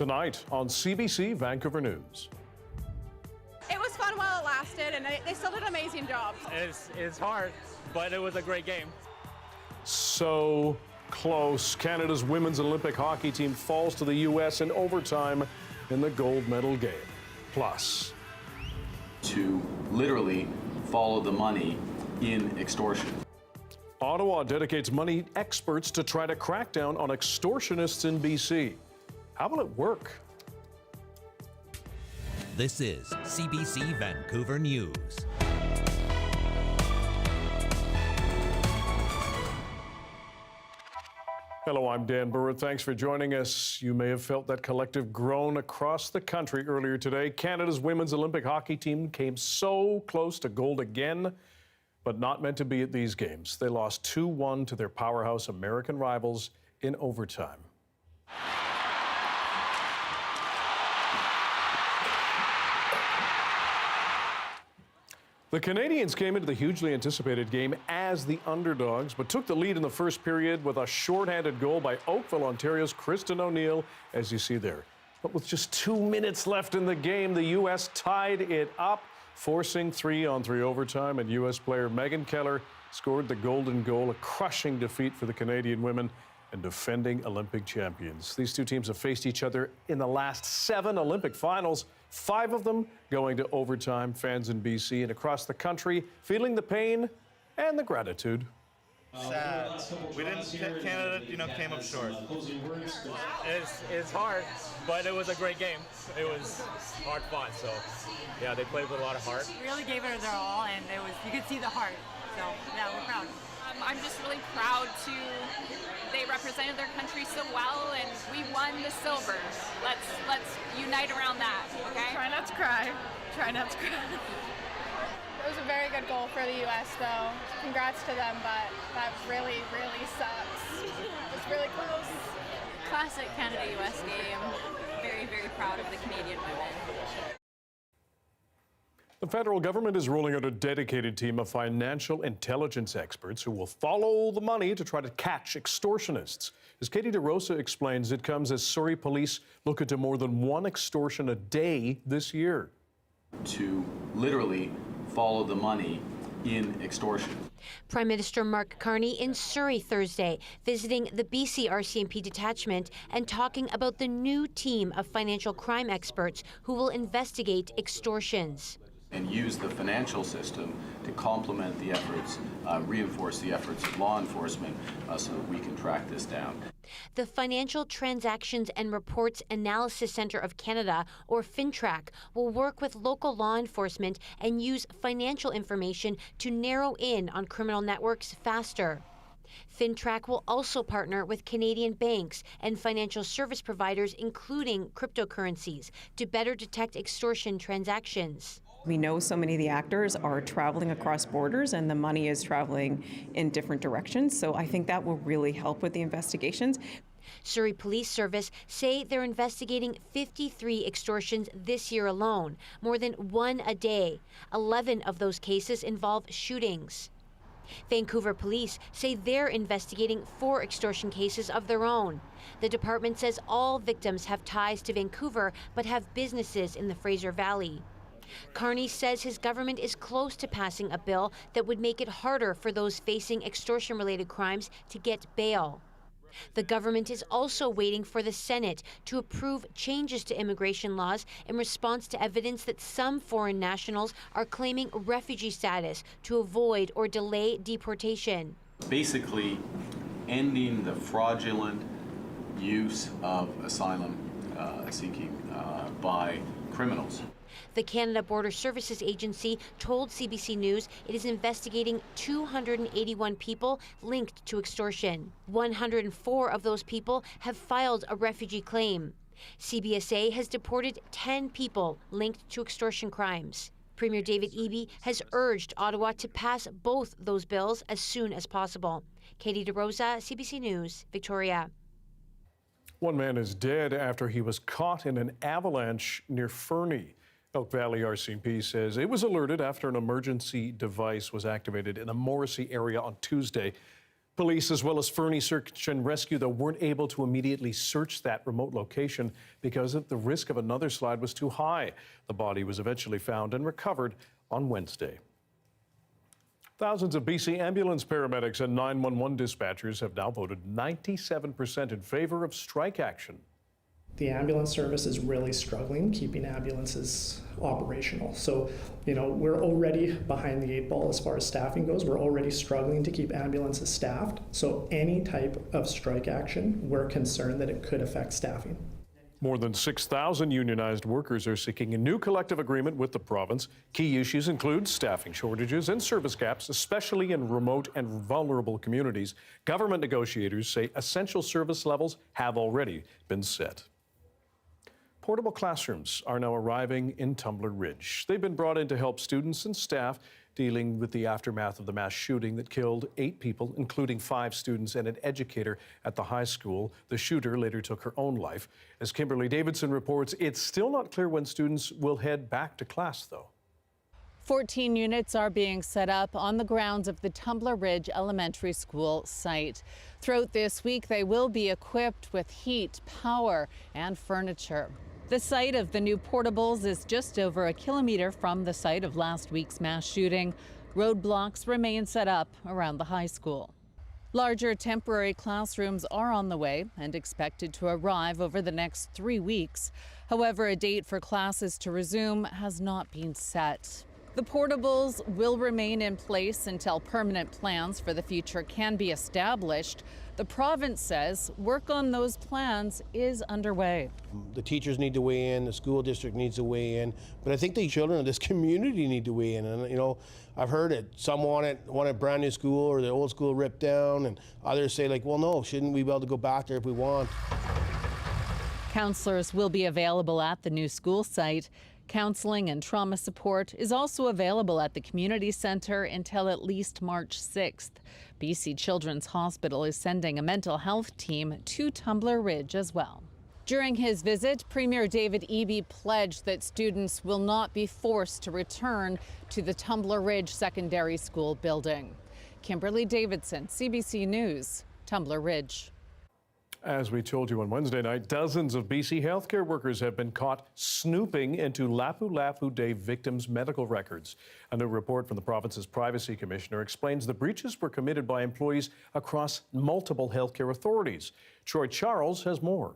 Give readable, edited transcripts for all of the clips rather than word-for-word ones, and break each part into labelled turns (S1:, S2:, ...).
S1: Tonight on CBC Vancouver News.
S2: It was fun while it lasted, and they still did an amazing job.
S3: It's hard, but it was a great game.
S1: So close. Canada's women's Olympic hockey team falls to the U.S. in overtime in the gold medal game. Plus,
S4: to literally follow the money in extortion.
S1: Ottawa dedicates money experts to try to crack down on extortionists in BC. How will it work?
S5: This is CBC Vancouver News.
S1: Hello, I'm Dan Burritt. Thanks for joining us. You may have felt that collective groan across the country earlier today. Canada's women's Olympic hockey team came so close to gold again, but not meant to be at these games. They lost 2-1 to their powerhouse American rivals in overtime. The Canadians came into the hugely anticipated game as the underdogs, but took the lead in the first period with a shorthanded goal by Oakville, Ontario's Kristen O'Neill, as you see there. But with just 2 minutes left in the game, the U.S. tied it up, forcing 3-on-3 overtime, and U.S. player Megan Keller scored the golden goal, a crushing defeat for the Canadian women and defending Olympic champions. These two teams have faced each other in the last 7 Olympic finals, 5 of them going to overtime. Fans in BC and across the country feeling the pain and the gratitude.
S6: Sad. We didn't. Canada, came up short.
S3: It's hard, but it was a great game. It was hard fought, so yeah, they played with a lot of heart.
S7: Really gave it their all, and you could see the heart. So yeah, we're proud.
S2: I'm just really proud they represented their country so well, and we won the silver. Let's unite around that, okay?
S8: Try not to cry. Try not to cry. It was a very good goal for the U.S., though. Congrats to them, but that really, really sucks. It's really close.
S7: Classic Canada-U.S. game. Very, very proud of the Canadian women.
S1: The federal government is rolling out a dedicated team of financial intelligence experts who will follow the money to try to catch extortionists. As Katie DeRosa explains, it comes as Surrey police look into more than 1 extortion a day this year.
S4: To literally follow the money in extortion.
S9: Prime Minister Mark Carney in Surrey Thursday, visiting the BC RCMP detachment and talking about the new team of financial crime experts who will investigate extortions.
S4: And use the financial system to complement the efforts, reinforce the efforts of law enforcement so that we can track this down.
S9: The Financial Transactions and Reports Analysis Centre of Canada, or FINTRAC, will work with local law enforcement and use financial information to narrow in on criminal networks faster. FINTRAC will also partner with Canadian banks and financial service providers, including cryptocurrencies, to better detect extortion transactions.
S10: We know so many of the actors are traveling across borders and the money is traveling in different directions, so I think that will really help with the investigations.
S9: Surrey Police Service say they're investigating 53 extortions this year alone, more than 1 a day. 11 of those cases involve shootings. Vancouver Police say they're investigating 4 extortion cases of their own. The department says all victims have ties to Vancouver but have businesses in the Fraser Valley. Carney says his government is close to passing a bill that would make it harder for those facing extortion-related crimes to get bail. The government is also waiting for the Senate to approve changes to immigration laws in response to evidence that some foreign nationals are claiming refugee status to avoid or delay deportation.
S4: Basically, ending the fraudulent use of asylum seeking by criminals.
S9: The Canada Border Services Agency told CBC News it is investigating 281 people linked to extortion. 104 of those people have filed a refugee claim. CBSA has deported 10 people linked to extortion crimes. Premier David Eby has urged Ottawa to pass both those bills as soon as possible. Katie DeRosa, CBC News, Victoria.
S1: One man is dead after he was caught in an avalanche near Fernie. Elk Valley RCMP says it was alerted after an emergency device was activated in the Morrissey area on Tuesday. Police as well as Fernie Search and Rescue, though, weren't able to immediately search that remote location because the risk of another slide was too high. The body was eventually found and recovered on Wednesday. Thousands of BC ambulance paramedics and 911 dispatchers have now voted 97% in favor of strike action.
S11: The ambulance service is really struggling keeping ambulances operational. So, we're already behind the 8 ball as far as staffing goes. We're already struggling to keep ambulances staffed. So any type of strike action, we're concerned that it could affect staffing.
S1: More than 6,000 unionized workers are seeking a new collective agreement with the province. Key issues include staffing shortages and service gaps, especially in remote and vulnerable communities. Government negotiators say essential service levels have already been set. Portable classrooms are now arriving in Tumbler Ridge. They've been brought in to help students and staff dealing with the aftermath of the mass shooting that killed 8 people, including 5 students and an educator at the high school. The shooter later took her own life. As Kimberly Davidson reports, it's still not clear when students will head back to class, though.
S12: 14 units are being set up on the grounds of the Tumbler Ridge Elementary School site. Throughout this week, they will be equipped with heat, power, and furniture. The site of the new portables is just over a kilometer from the site of last week's mass shooting. Roadblocks remain set up around the high school. Larger temporary classrooms are on the way and expected to arrive over the next 3 weeks. However, a date for classes to resume has not been set. The portables will remain in place until permanent plans for the future can be established. The province says work on those plans is underway.
S13: The teachers need to weigh in, the school district needs to weigh in, but I think the children of this community need to weigh in. And I've heard it. Some want a brand new school or the old school ripped down, and others say well, no, shouldn't we be able to go back there if we want?
S12: Counselors will be available at the new school site. Counseling and trauma support is also available at the community centre until at least March 6th. BC Children's Hospital is sending a mental health team to Tumbler Ridge as well. During his visit, Premier David Eby pledged that students will not be forced to return to the Tumbler Ridge Secondary School building. Kimberly Davidson, CBC News, Tumbler Ridge.
S1: As we told you on Wednesday night, dozens of BC healthcare workers have been caught snooping into Lapu Lapu Day victims' medical records. A new report from the province's Privacy Commissioner explains the breaches were committed by employees across multiple healthcare authorities. Troy Charles has more.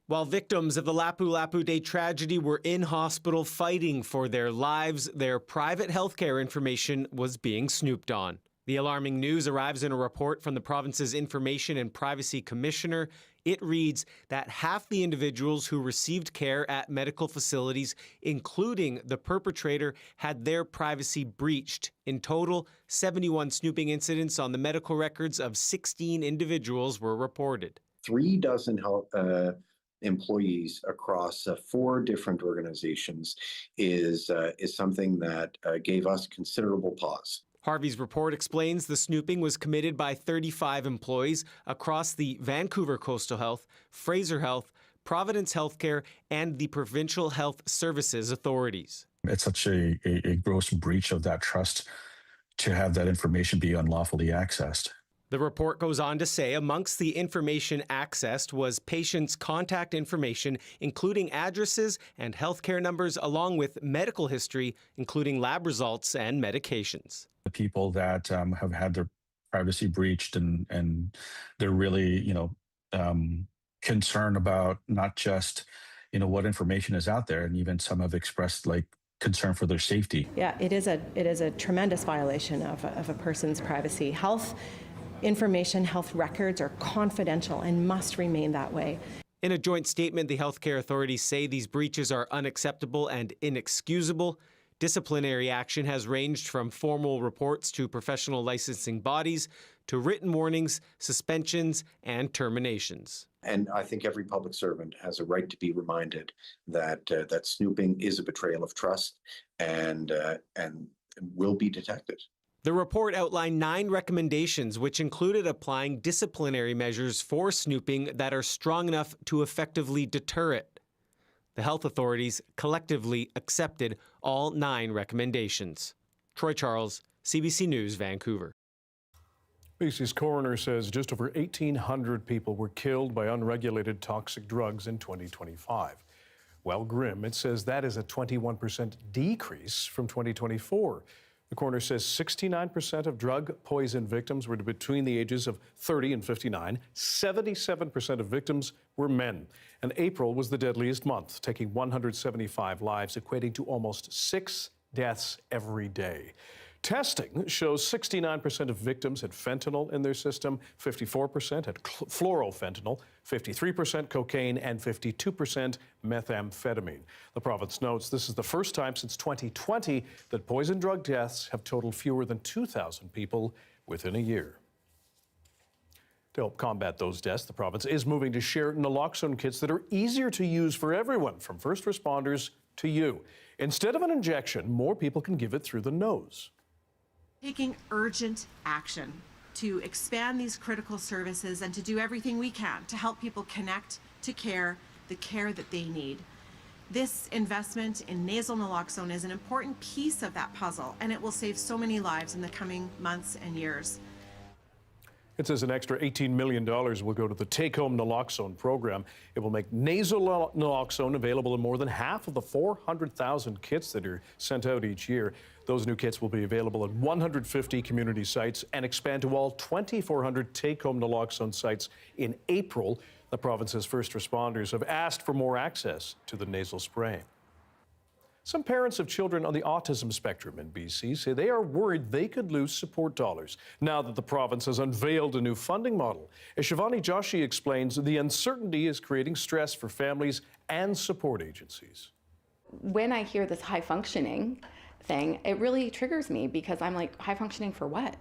S14: While victims of the Lapu Lapu Day tragedy were in hospital fighting for their lives, their private healthcare information was being snooped on. The alarming news arrives in a report from the province's Information and Privacy Commissioner. It reads that half the individuals who received care at medical facilities, including the perpetrator, had their privacy breached. In total, 71 snooping incidents on the medical records of 16 individuals were reported.
S15: 3 dozen health employees across 4 different organizations is something that gave us considerable pause.
S14: Harvey's report explains the snooping was committed by 35 employees across the Vancouver Coastal Health, Fraser Health, Providence Healthcare, and the Provincial Health Services authorities.
S16: It's such a gross breach of that trust to have that information be unlawfully accessed.
S14: The report goes on to say amongst the information accessed was patients' contact information, including addresses and healthcare numbers, along with medical history, including lab results and medications.
S16: The people that have had their privacy breached and they're really, concerned about not just, what information is out there, and even some have expressed concern for their safety.
S10: Yeah, it is a tremendous violation of a person's privacy. Health information, health records are confidential and must remain that way.
S14: In a joint statement, the healthcare authorities say these breaches are unacceptable and inexcusable. Disciplinary action has ranged from formal reports to professional licensing bodies to written warnings, suspensions, and terminations.
S15: And I think every public servant has a right to be reminded that that snooping is a betrayal of trust and will be detected.
S14: The report outlined 9 recommendations, which included applying disciplinary measures for snooping that are strong enough to effectively deter it. The health authorities collectively accepted all 9 recommendations. Troy Charles, CBC News, Vancouver.
S1: BC's coroner says just over 1,800 people were killed by unregulated toxic drugs in 2025. Well, grim, it says that is a 21% decrease from 2024. The coroner says 69% of drug poison victims were between the ages of 30 and 59. 77% of victims were men. And April was the deadliest month, taking 175 lives, equating to almost 6 deaths every day. Testing shows 69% of victims had fentanyl in their system, 54% had fluorofentanyl, 53% cocaine, and 52% methamphetamine. The province notes this is the first time since 2020 that poison drug deaths have totaled fewer than 2,000 people within a year. To help combat those deaths, the province is moving to share naloxone kits that are easier to use for everyone, from first responders to you. Instead of an injection, more people can give it through the nose.
S17: Taking urgent action to expand these critical services and to do everything we can to help people connect to care, the care that they need. This investment in nasal naloxone is an important piece of that puzzle, and it will save so many lives in the coming months and years.
S1: It says an extra $18 million will go to the take-home naloxone program. It will make nasal naloxone available in more than half of the 400,000 kits that are sent out each year. Those new kits will be available at 150 community sites and expand to all 2,400 take-home naloxone sites in April. The province's first responders have asked for more access to the nasal spray. Some parents of children on the autism spectrum in BC say they are worried they could lose support dollars now that the province has unveiled a new funding model. As Shivani Joshi explains, the uncertainty is creating stress for families and support agencies.
S18: When I hear this high functioning thing, it really triggers me because I'm like, high functioning for what?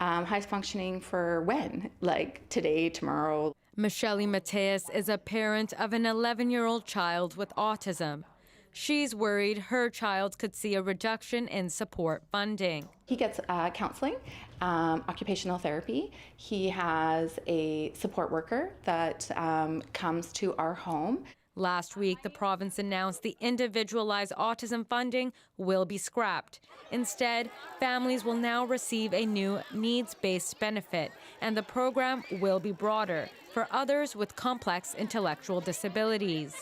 S18: High functioning for when? Like today, tomorrow?
S19: Michelle Mateus is a parent of an 11-year-old child with autism. She's worried her child could see a reduction in support funding.
S18: He gets counseling, occupational therapy. He has a support worker that comes to our home.
S19: Last week, the province announced the individualized autism funding will be scrapped. Instead, families will now receive a new needs-based benefit, and the program will be broader for others with complex intellectual disabilities.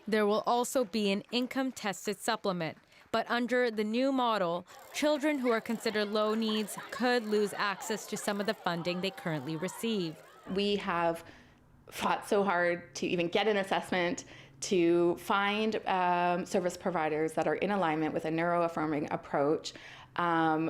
S19: There will also be an income-tested supplement, but under the new model, children who are considered low needs could lose access to some of the funding they currently receive.
S18: We have fought so hard to even get an assessment, to find service providers that are in alignment with a neuroaffirming approach.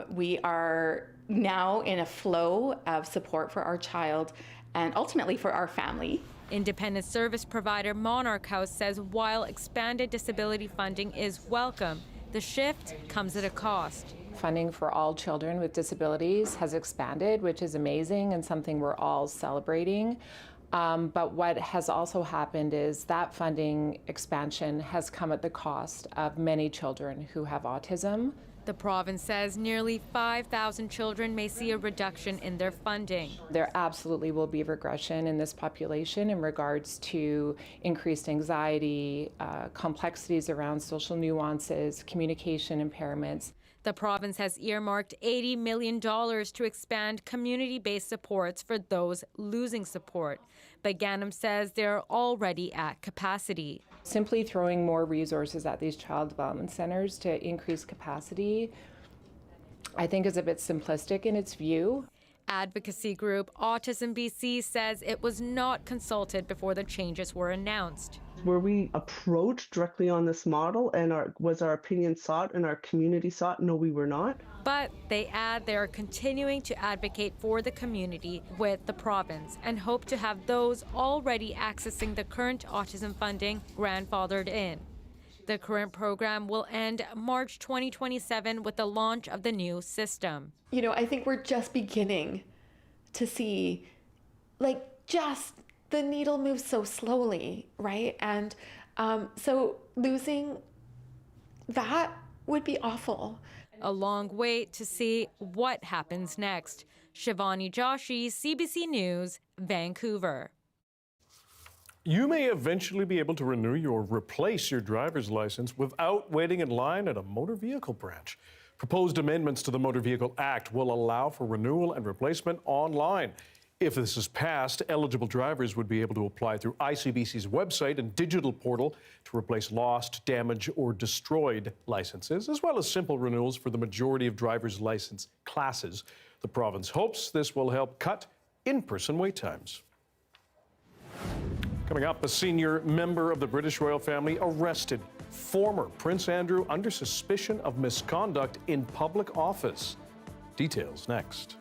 S18: We are now in a flow of support for our child and ultimately for our family.
S19: Independent service provider Monarch House says while expanded disability funding is welcome, the shift comes at a cost.
S20: Funding for all children with disabilities has expanded, which is amazing and something we're all celebrating. But what has also happened is that funding expansion has come at the cost of many children who have autism.
S19: The province says nearly 5,000 children may see a reduction in their funding.
S20: There absolutely will be regression in this population in regards to increased anxiety, complexities around social nuances, communication impairments.
S19: The province has earmarked $80 million to expand community-based supports for those losing support. But Ganem says they're already at capacity.
S20: Simply throwing more resources at these child development centers to increase capacity, I think is a bit simplistic in its view.
S19: Advocacy group Autism BC says it was not consulted before the changes were announced.
S21: Were we approached directly on this model and was our opinion sought and our community sought? No, we were not.
S19: But they add they are continuing to advocate for the community with the province and hope to have those already accessing the current autism funding grandfathered in. The current program will end March 2027 with the launch of the new system.
S18: You know, I think we're just beginning to see, just the needle moves so slowly, right? And so losing that would be awful.
S19: A long wait to see what happens next. Shivani Joshi, CBC News, Vancouver.
S1: You may eventually be able to renew or replace your driver's license without waiting in line at a motor vehicle branch. Proposed amendments to the Motor Vehicle Act will allow for renewal and replacement online. If this is passed, eligible drivers would be able to apply through ICBC's website and digital portal to replace lost, damaged, or destroyed licenses, as well as simple renewals for the majority of driver's license classes. The province hopes this will help cut in-person wait times. Coming up, a senior member of the British royal family arrested. Former Prince Andrew under suspicion of misconduct in public office. Details next.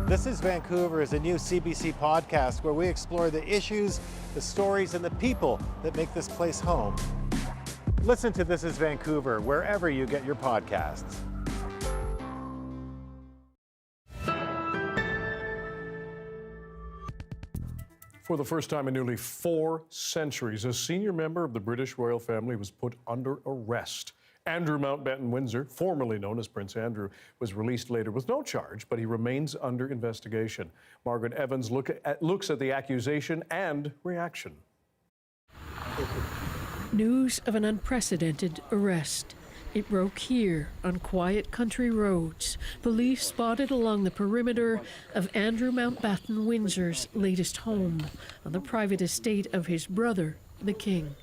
S5: This is Vancouver is a new CBC podcast where we explore the issues, the stories, and the people that make this place home. Listen to This is Vancouver wherever you get your podcasts.
S1: For the first time in nearly 4 centuries, a senior member of the British royal family was put under arrest. Andrew Mountbatten Windsor, formerly known as Prince Andrew, was released later with no charge, but he remains under investigation. Margaret Evans looks at the accusation and reaction.
S22: News of an unprecedented arrest. It broke here on quiet country roads. Police spotted along the perimeter of Andrew Mountbatten Windsor's latest home on the private estate of his brother, the king.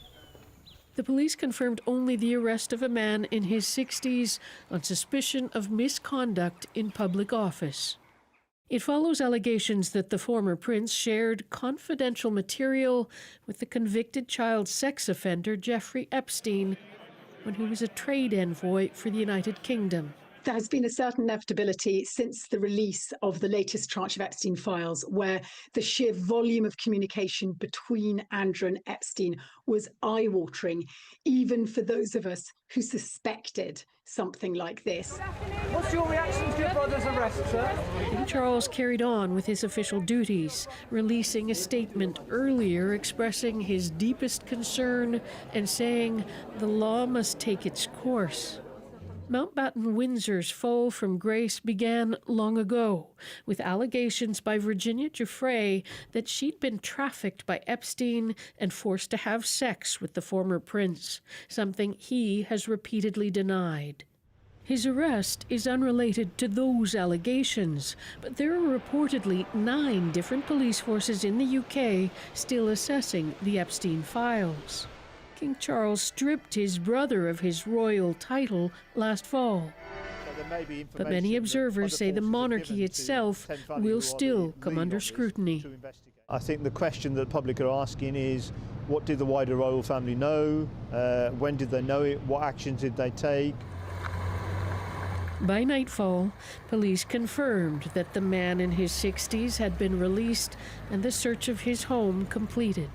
S22: The police confirmed only the arrest of a man in his 60s on suspicion of misconduct in public office. It follows allegations that the former prince shared confidential material with the convicted child sex offender Jeffrey Epstein when he was a trade envoy for the United Kingdom.
S3: There has been a certain inevitability since the release of the latest tranche of Epstein files, where the sheer volume of communication between Andrew and Epstein was eye-watering, even for those of us who suspected something like this.
S6: What's your reaction to your brother's arrest, sir?
S22: King Charles carried on with his official duties, releasing a statement earlier expressing his deepest concern and saying the law must take its course. Mountbatten Windsor's fall from grace began long ago, with allegations by Virginia Giuffre that she'd been trafficked by Epstein and forced to have sex with the former prince, something he has repeatedly denied. His arrest is unrelated to those allegations, but there are reportedly 9 different police forces in the UK still assessing the Epstein files. King Charles stripped his brother of his royal title last fall. But many observers say the monarchy itself will still come under scrutiny.
S23: I think the question that the public are asking is, what did the wider royal family know? When did they know it? What actions did they take?
S22: By nightfall, police confirmed that the man in his 60s had been released and the search of his home completed.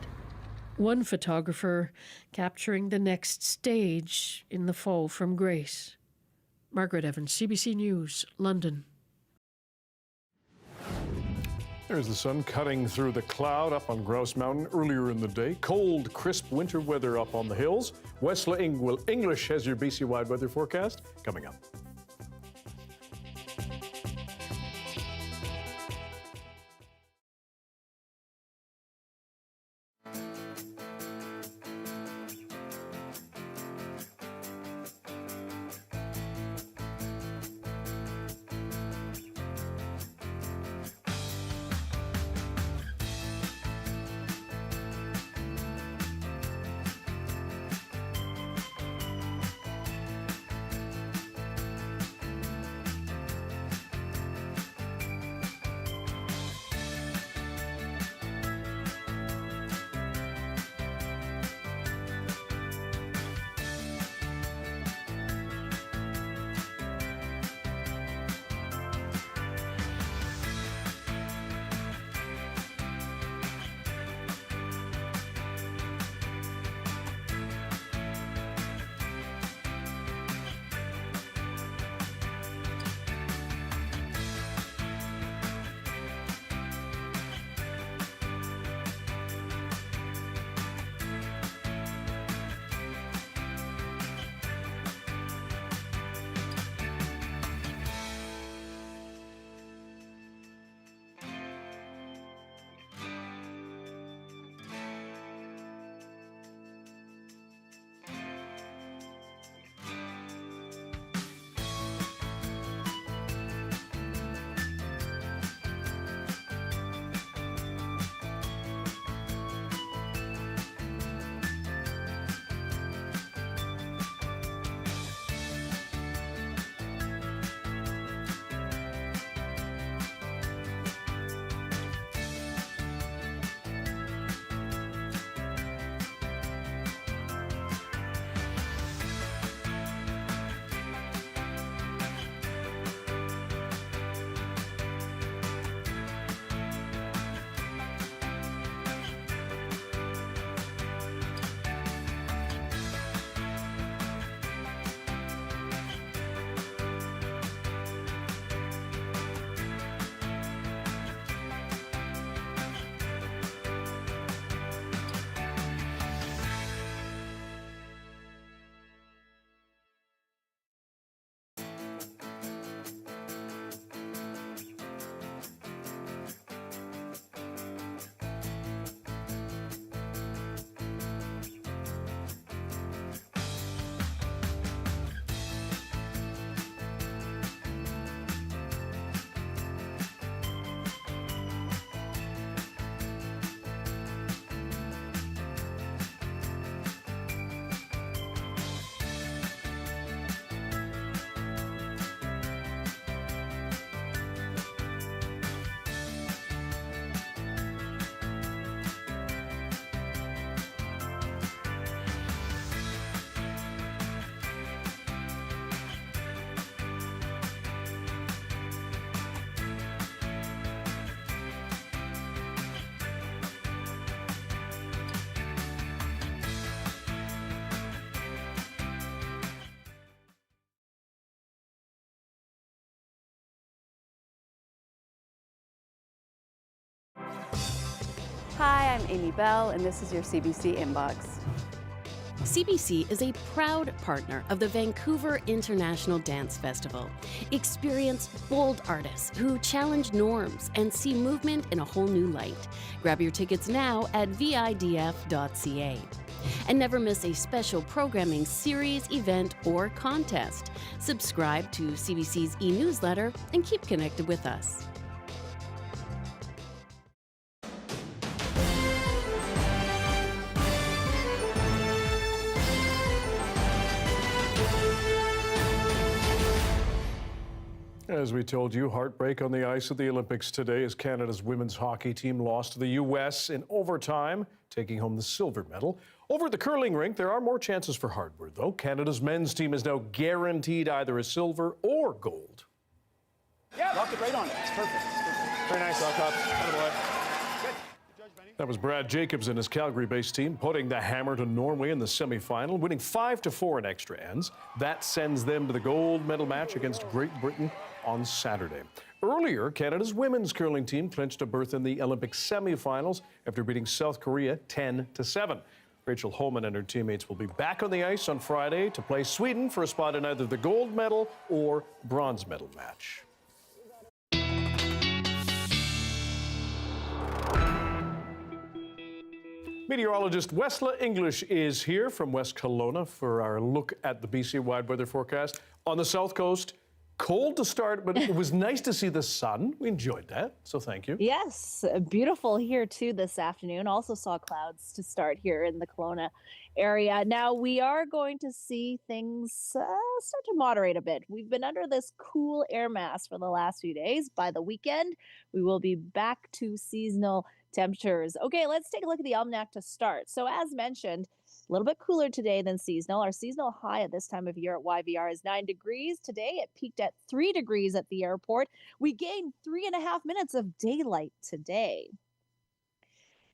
S22: One photographer capturing the next stage in the fall from grace. Margaret Evans, CBC News, London.
S1: There's the sun cutting through the cloud up on Grouse Mountain earlier in the day. Cold, crisp winter weather up on the hills. Wesley English has your BC-wide weather forecast coming up.
S2: Hi, I'm Amy Bell, and this is your CBC Inbox.
S7: CBC is a proud partner of the Vancouver International Dance Festival. Experience bold artists who challenge norms and see movement in a whole new light. Grab your tickets now at vidf.ca. And never miss a special programming series, event, or contest. Subscribe to CBC's e-newsletter and keep connected with us.
S1: As we told you, heartbreak on the ice at the Olympics today as Canada's women's hockey team lost to the U.S. in overtime, taking home the silver medal. Over at the curling rink, there are more chances for hardware, though. Canada's men's team is now guaranteed either a silver or gold.
S6: Yeah, lock it right on it. It's perfect. Very nice. Lock up.
S1: That was Brad Jacobs and his Calgary-based team putting the hammer to Norway in the semi-final, winning 5-4 in extra ends. That sends them to the gold medal match against Great Britain on Saturday. Earlier, Canada's women's curling team clinched a berth in the Olympic semi-finals after beating South Korea 10-7. Rachel Homan and her teammates will be back on the ice on Friday to play Sweden for a spot in either the gold medal or bronze medal match. Meteorologist Wesla English is here from West Kelowna for our look at the BC-wide weather forecast. On the south coast, cold to start, but it was nice to see the sun. We enjoyed that, so thank you.
S8: Yes, beautiful here too this afternoon. Also saw clouds to start here in the Kelowna area. Now we are going to see things start to moderate a bit. We've been under this cool air mass for the last few days. By the weekend, we will be back to seasonal temperatures. Okay, let's take a look at the almanac to start. So as mentioned, a little bit cooler today than seasonal. Our seasonal high at this time of year at YVR is 9 degrees. Today it peaked at 3 degrees at the airport. We gained 3.5 minutes of daylight today.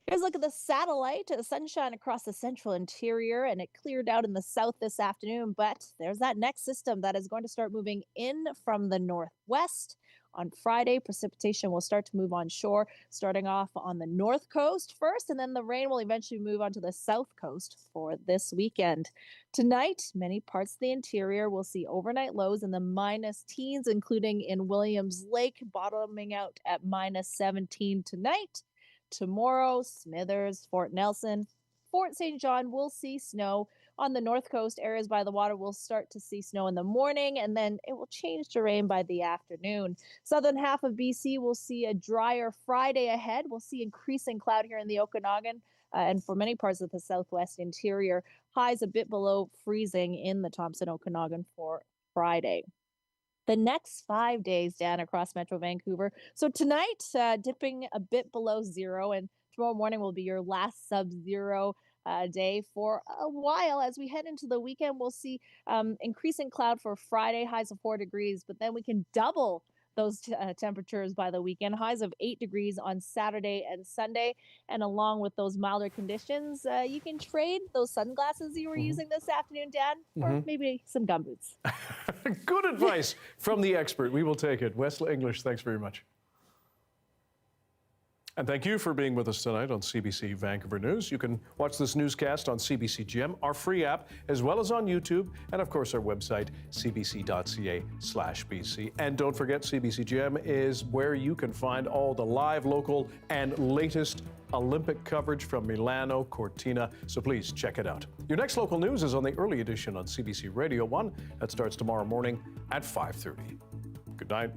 S8: Here's a look at the satellite. Sunshine across the central interior, and it cleared out in the south this afternoon. But there's that next system that is going to start moving in from the northwest. On Friday, precipitation will start to move onshore, starting off on the north coast first, and then the rain will eventually move onto the south coast for this weekend. Tonight, many parts of the interior will see overnight lows in the minus teens, including in Williams Lake, bottoming out at minus 17 tonight. Tomorrow, Smithers, Fort Nelson, Fort St. John will see snow. On the north coast, areas by the water will start to see snow in the morning, and then it will change to rain by the afternoon. Southern half of BC will see a drier Friday ahead. We'll see increasing cloud here in the Okanagan, and for many parts of the southwest interior, highs a bit below freezing in the Thompson Okanagan for Friday. The next 5 days, Dan, across Metro Vancouver. So tonight, dipping a bit below zero, and tomorrow morning will be your last sub-zero day for a while. As we head into the weekend, we'll see increasing cloud for Friday, highs of 4 degrees, but then we can double those temperatures by the weekend, highs of 8 degrees on Saturday and Sunday. And along with those milder conditions, you can trade those sunglasses you were using this afternoon, Dan, for maybe some gumboots.
S1: Good advice from the expert. We will take it. Wesla English, thanks very much. And thank you for being with us tonight on CBC Vancouver News. You can watch this newscast on CBC Gem, our free app, as well as on YouTube, and of course our website, cbc.ca/BC. And don't forget, CBC Gem is where you can find all the live, local, and latest Olympic coverage from Milano, Cortina, so please check it out. Your next local news is on the early edition on CBC Radio 1. That starts tomorrow morning at 5:30. Good night.